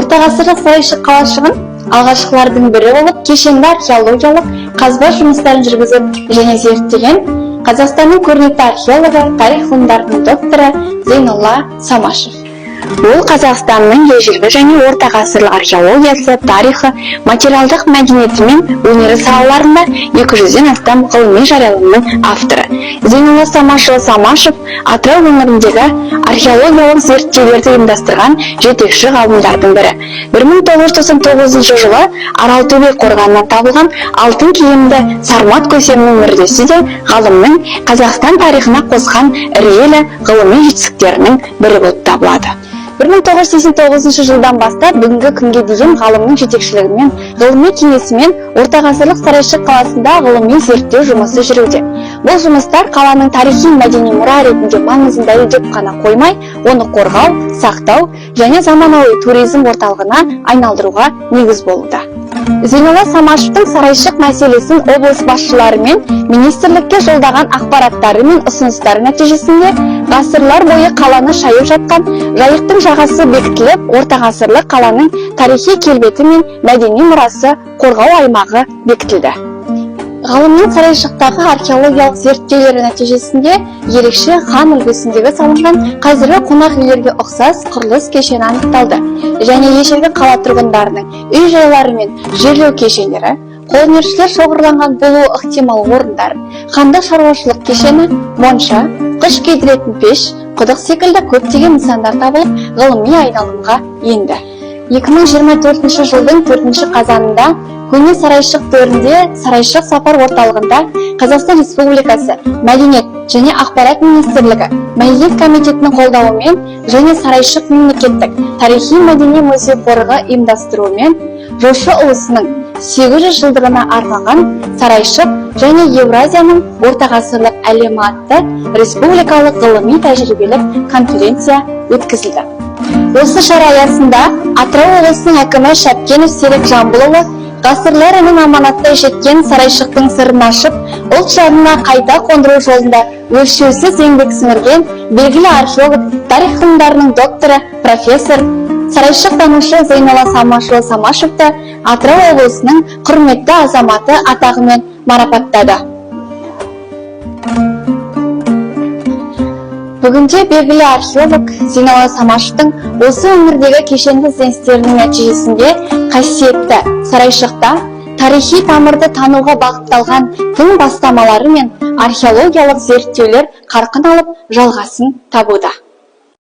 Орта ғасырлық Сарайшық қалашығын алғашқылардың бірі болып, кешенді археологиялық қазба жұмыстарын жүргізіп және зерттеген Қазақстанның көрнекті археологы, тарих ғылымдарының докторы Зейнолла Самашев. Ол Қазақстанның ежелгі және орта ғасырлық археологиясы, тарихы, материалдық мәдениеті мен өнері салаларында 200-ден астам ғылыми жарияланымның авторы. Зейнолла Самашев Атырау өңіріндегі археологиялық зерттеулерді ұйымдастырған жетекші ғалымдардың бірі. 1999 жылы Аралтөбе қорғанынан табылған алтын киімді Сармат көсемнің мүрдесі де ғалымның Қазақстан тарихына қосқан іргелі ғылыми жетістіктерінің бірі болып табылады. 1989 жылдан бастап бүгінгі күнге дейін ғалымның жетекшілігімен, ғылыми кеңесімен орта ғасырлық Сарайшық қаласында ғылыми зерттеу жұмысы жүруде. Бұл жұмыстар қаланың тарихи мәдени мұра ретінде маңызын дәлелдеп қана қоймай, оны қорғау, сақтау және заманауи туризм орталығына айналдыруға негіз болуда. Зейнолла Самашевтың Сарайшық мәселесін облыс басшылары мен министрлікке жолдаған ақпараттары мен ұсыныстары нәтижесінде ғасырлар бойы қаланы шайып жатқан жайықтың жағасы бекітіліп, орта ғасырлық қаланың тарихи келбеті мен мәдени мұрасы қорғау аймағы бекітілді. Ғалымның Сарайшықтағы археологиялық зерттеулері нәтижесінде ерекше хан үлгісіндегі салынған қазіргі қонақ үйлерге ұқсас құрылыс кешені анықталды және ежелгі қала тұрғындарының үй-жайлары мен жерлеу кешендері, қолөнершілер шоғырланған болуы ықтимал орындар, хандық шаруашылық кешені, монша, қыш күйдіретін пеш, құдық секілді көптеген нысандар табылып, ғылыми айналымға енді. 2024 жылдың 4 қазанында көне Сарайшық төрінде Сарайшық сапар орталығында Қазақстан Республикасы Мәдениет және ақпарат министрлігі Мәдениет комитетінің қолдауымен және Сарайшық мемлекеттік тарихи-мәдени музей қорығы ұйымдастыруымен жошы ұлысының 800 жылдығына арналған Сарайшық және Еуразияның ортағасырлық әлемі атты республикалық ғылыми тәжірибелік конференция өткізілді. Осы шара аясында Атырау облысының әкімі Шапкенов Серік Жамбылұлы ғасырлар інің аманаттай жеткен Сарайшықтың сырын ашып, ұлт жадына қайта қондыру жолында өлшеусіз еңбек сіңірген белгілі археолог, тарих ғылымдарының докторы, профессор, Сарайшық танушы Зейнолла Самашевті Атырау облысының құрметті азаматы атағымен марапаттады. Бүгінде белгілі археолог Зейнолла Самашевтің осы өңірдегі кешенді ізденістерінің нәтижесінде қасиетті Сарайшықта тарихи тамырды тануға бағытталған тың бастамалары мен археологиялық зерттеулер қарқын алып жалғасын табуда.